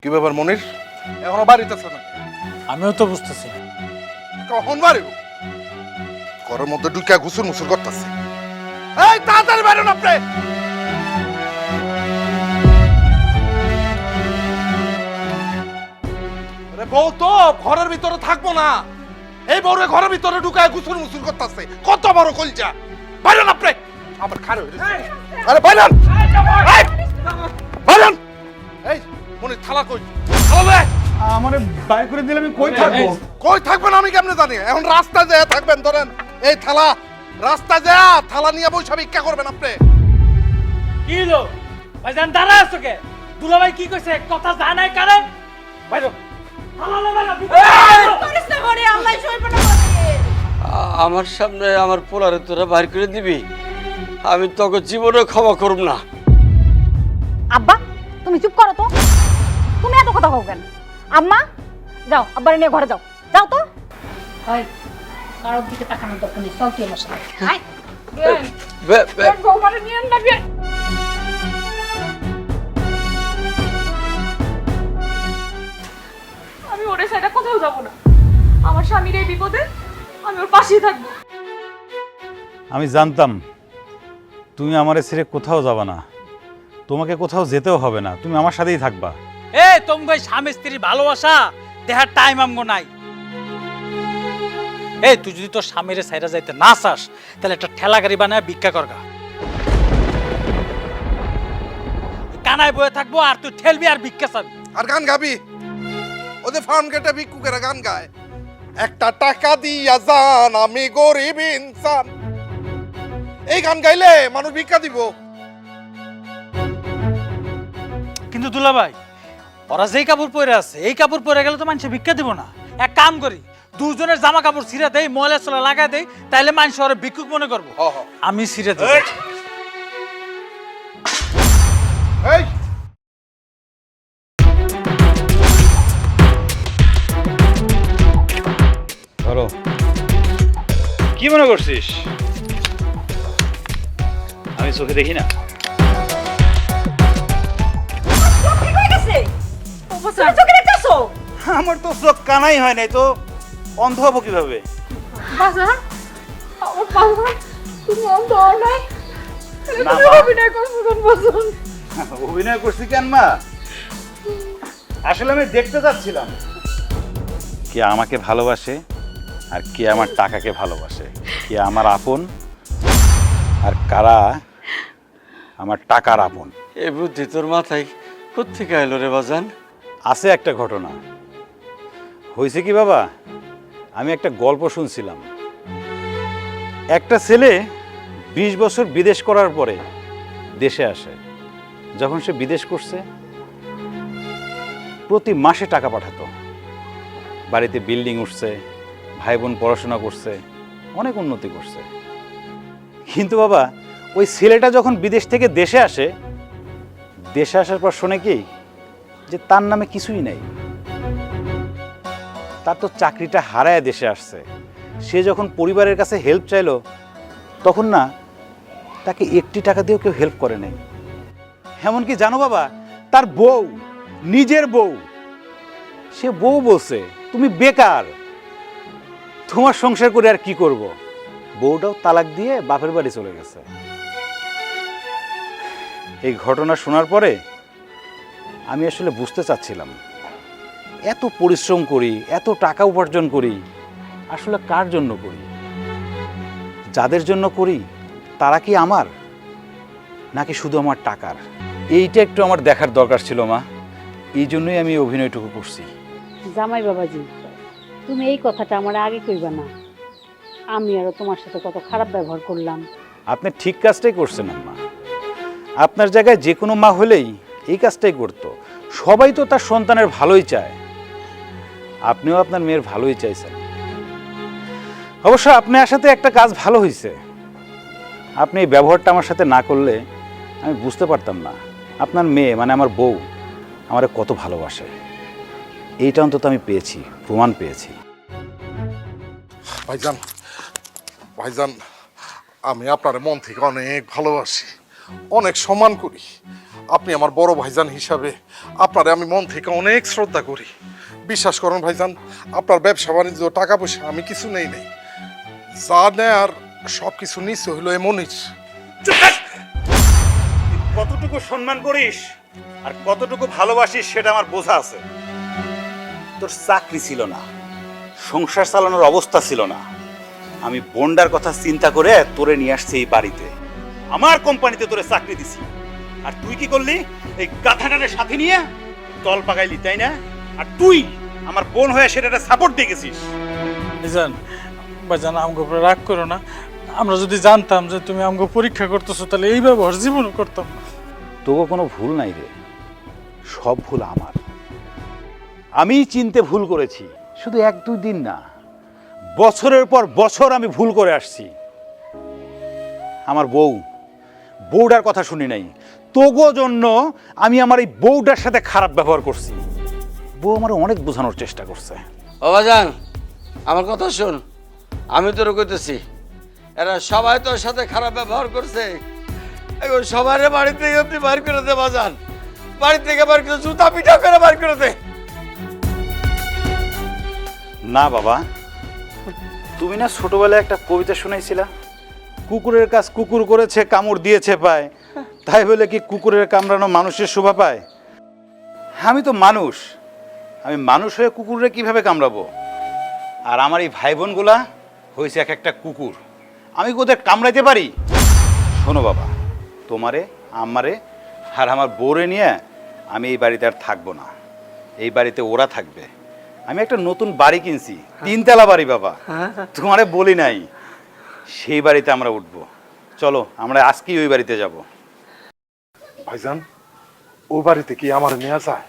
কি ব্যাপার মনির, এখনো বাড়িতেছে না? আমিও তো বুঝতেছি না। কখন বাড়িব? ঘরের মধ্যে ঢুকে ঘুসুর মুসুর করতেছে। এই তাড়াতাড়ি বেরোন আপনি। আরে বউ তো ঘরের ভিতরে থাকবো না, এই বউরে ঘরের ভিতরে ঢুকায় ঘুসুর মুসুর করতেছে। কত বড় কলজা! বেরোন আপনি। আবার খারে হয়ে গেছে। আরে বেরোন, বেরোন। এই মনির থালা কই? থালা দে। আমারে বাই করে দিলে আমি কই থাকবো? কই থাকবেন আমি কেমনে জানি? এখন রাস্তায় যেয়ে থাকবেন। ধরেন এই থালা, রাস্তায় যা থালা নিয়ে বসে ভিক্ষা করবেন আপনি। কি হলো ভাইজান, দাঁড়া আছো কে? দুলাভাই কি কইছে? কথা জানাই কারে? বাইরো আমার সামনে আমার পোলারে তোরা বাইর করে দিবি? আমি তোকে জীবনে ক্ষমা করব না। আব্বা তুমি চুপ করো তো, তুমি এত কথা কও কেন? আম্মা যাও, আব্বারে নিয়ে ঘরে যাও, যাও তো। হয় কারোর দিকে তাকানোর দরকার নেই, চল তুই আমার সাথে। আয় বৌমারে নিয়ে না বিয়ে। আমি ওরে সাইডে কোথাও যাব না। আমার স্বামীর এই বিপদে আমি ওর পাশেই থাকবো। আমি জানতাম তুমি আমারে ছেড়ে কোথাও যাবা না, তোমাকে কোথাও যেতেও হবে না, তুমি আমার সাথেই থাকবা। এ তুমি ভাই স্বামী স্ত্রীর ভালোবাসা দেখার টাইম আমগো নাই। এই তুই যদি তোর স্বামীরে সাইরা যাইতে না চাস তাহলে একটা ঠেলা গাড়ি বানায় ভিক্ষা করগা। কানায় বয়ে থাকবো আর তুই ঠেলবি আর ভিক্ষা চাবি। আর গান গাবি? ওদের ফার্ম গেটে ভিক্ষুকেরা গান গায়, একটা টাকা দিয়া যান আমি গরিব ইনসান। এই গান গাইলে মানুষ ভিক্ষা দিব। কিন্তু দুলাভাই ওরা যেই কাপড় পরে আছে এই কাপড় পরে গেলে তো মানুষ ভিক্ষা দিব না। এক কাম করি, দুজনের জামা কাপড় ছিঁড়ে দেই, ময়লা চলা লাগাই দেই, তাইলে মানুষ ওরা ভিক্ষুক মনে করবো। আমি ছিঁড়ে দেই। এই ধরো, কি মনে করছিস আমি চোখে দেখি না? আমার তো চোখ কানাই হয় নাই, তো অন্ধ হবো কিভাবে? বাজার আমার বাজার তুমি অন্ধ হও নাই? না তুমি মা। অভিনয় করছো কোন বাজার? অভিনয় করছি কেন মা? আসলে আমি দেখতে চাচ্ছিলাম কে আমাকে ভালোবাসে আর কে আমার টাকাকে ভালোবাসে, কে আমার আপন আর কারা আমার টাকার আপন। এ বুদ্ধি তোর মাথায় কোত্থেকে এলো রে বাজান? আছে একটা ঘটনা। হয়েছে কি বাবা, আমি একটা গল্প শুনছিলাম। একটা ছেলে 20 বছর বিদেশ করার পরে দেশে আসে। যখন সে বিদেশ করছে প্রতি মাসে টাকা পাঠাতো, বাড়িতে বিল্ডিং উঠছে, ভাই বোন পড়াশোনা করছে, অনেক উন্নতি করছে। কিন্তু বাবা ওই ছেলেটা যখন বিদেশ থেকে দেশে আসে, দেশে আসার পর শোনে কি যে তার নামে কিছুই নাই। তার তো চাকরিটা হারায় দেশে আসছে। সে যখন পরিবারের কাছে হেল্প চাইলো তখন না তাকে একটি টাকা দিয়েও কেউ হেল্প করে নাই। এমনকি জানো বাবা, তার বউ, নিজের বউ, সে বউ বলছে তুমি বেকার, তোমার সংসার করে আর কি করব। বউটাও তালাক দিয়ে বাপের বাড়ি চলে গেছে। এই ঘটনা শোনার পরে আমি আসলে বুঝতে চাচ্ছিলাম, এত পরিশ্রম করি, এত টাকা উপার্জন করি, আসলে কার জন্য করি? যাদের জন্য করি তারা কি আমার, নাকি শুধু আমার টাকার? এইটা একটু আমার দেখার দরকার ছিল মা, এই জন্যই আমি এই অভিনয়টুকু করছি। জামাই বাবাজি, তুমি এই কথাটা আমার আগে কইবা না। আমি আরো তোমার সাথে কত খারাপ ব্যবহার করলাম। আপনি ঠিক কাজটাই করছেন আম্মা। আপনার জায়গায় যে কোনো মা হলেই এই কাজটাই করতো। সবাই তো তার সন্তানের ভালোই চায়, আপনিও আপনার মেয়ের ভালোই চাইছেন। অবশ্য আপনার সাথে একটা কাজ ভালো হয়েছে, আপনি এই ব্যবহারটা আমার সাথে না করলে আমি বুঝতে পারতাম না আপনার মেয়ে মানে আমার বউ আমারে কত ভালোবাসে। এইটা অন্তত আমি পেয়েছি, প্রমাণ পেয়েছি। ভাইজান, ভাইজান, আমি আপনার মন থেকে অনেক ভালোবাসি, অনেক সম্মান করি। আপনি আমার বড় ভাইজান হিসাবে আপনারে আমি মন থেকে অনেক শ্রদ্ধা করি। বিশ্বাস করুন ভাইজান, আপনার ব্যবসা বাণিজ্য টাকা পয়সা আমি কিছু নেই যা নেয়ার সব কিছু নিচ্ছে হইলো এমনই। কতটুকু সম্মান করিস আর কতটুকু ভালোবাসিস সেটা আমার বোঝা আছে। তোর চাকরি ছিল না, সংসার চালানোর অবস্থা ছিল না, আমি বন্ডার কথা চিন্তা করে তোরে নিয়ে আসছি এই বাড়িতে, আমার কোম্পানিতে তোরে চাকরি দিছি। আর তুই কি করলি? এই গাধাটার সাথে নিয়ে দল পাকাইলি, তাই না? আর তুই আমার বোন হয়ে সেটা সাপোর্ট দিয়ে গেছিস। ভাইজান, ভাইজান আমগো উপরে রাগ করো না। আমরা যদি জানতাম যে তুমি আমগো পরীক্ষা করতেছো তাহলে এই ব্যবহার জীবনও করতাম না। তোকে কোনো ভুল নাই রে, সব ভুল আমার। আমি চিনতে ভুল করেছি, শুধু 1-2 দিন না, বছরের পর বছর আমি ভুল করে আসছি। আমার বউটার কথা শুনি নাই, তোগো জন্য আমি আমার এই বউটার সাথে খারাপ ব্যবহার করছি। বউ আমার অনেক বোঝানোর চেষ্টা করছে। ও বাজান, আমার কথা শোন, আমি তোর কইতেছি, এরা সবাই তোর সাথে খারাপ ব্যবহার করছে। এখন সবার বাড়ি থেকে আপনি বাইর করে দে বাজান, বাড়ি থেকে বাইর করে জুতা পিঠা করে বাইর করে দে। না বাবা, তুমি না ছোটবেলায় একটা কবিতা শুনাইছিলা, কুকুরের কাজ কুকুর করেছে কামড় দিয়েছে পায়, তাই বলে কি কুকুরের কামড়ানো মানুষের শোভা পায়? আমি তো মানুষ, আমি মানুষ হয়ে কুকুরে কিভাবে কামড়াবো? আর আমার এই ভাই বোনগুলা হয়েছে এক একটা কুকুর, আমি ওদের কামড়াইতে পারি? শোনো বাবা, তোমারে আমারে আর আমার বউরে নিয়ে আমি এই বাড়িতে আর থাকবো না, এই বাড়িতে ওরা থাকবে। আমি একটা নতুন বাড়ি কিনছি, 3 তলা বাড়ি বাবা, তোমারে বলি নাই, সেই বাড়িতে আমরা উঠবো। চলো আমরা আজকেই ওই বাড়িতে যাব। ভাইজান, ও বাড়িতে কি আমার নেওয়া যায়?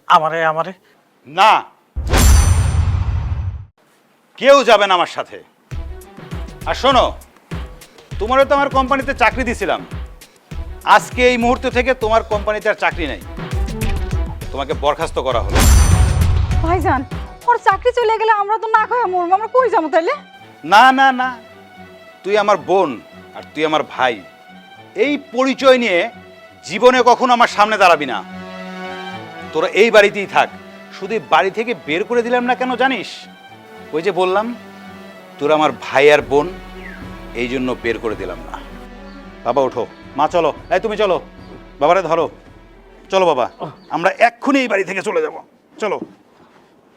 আমারে না, কেউ যাবে না আমার সাথে। আর শোনো, তোমারও তো আমার কোম্পানিতে চাকরি দিছিলাম, আজকে এই মুহূর্ত থেকে তোমার কোম্পানিতে আর চাকরি নাই, তোমাকে বরখাস্ত করা হলো। ভাইজান, ওর চাকরি চলে গেলে আমরা তো না খাওয়া মরবো, আমরা কই যাবো তাইলে? না না না, তুই আমার বোন আর তুই আমার ভাই, এই পরিচয় নিয়ে জীবনে কখনো আমার সামনে দাঁড়াবি না। তোরা এই বাড়িতেই থাক, শুধু এই বাড়ি থেকে বের করে দিলাম না কেন জানিস? ওই যে বললাম তোরা আমার ভাই আর বোন, এই জন্য বের করে দিলাম না। বাবা ওঠো, মা চলো, এই তুমি চলো, বাবারে ধরো, চলো বাবা, আমরা এক্ষুনি এই বাড়ি থেকে চলে যাব, চলো।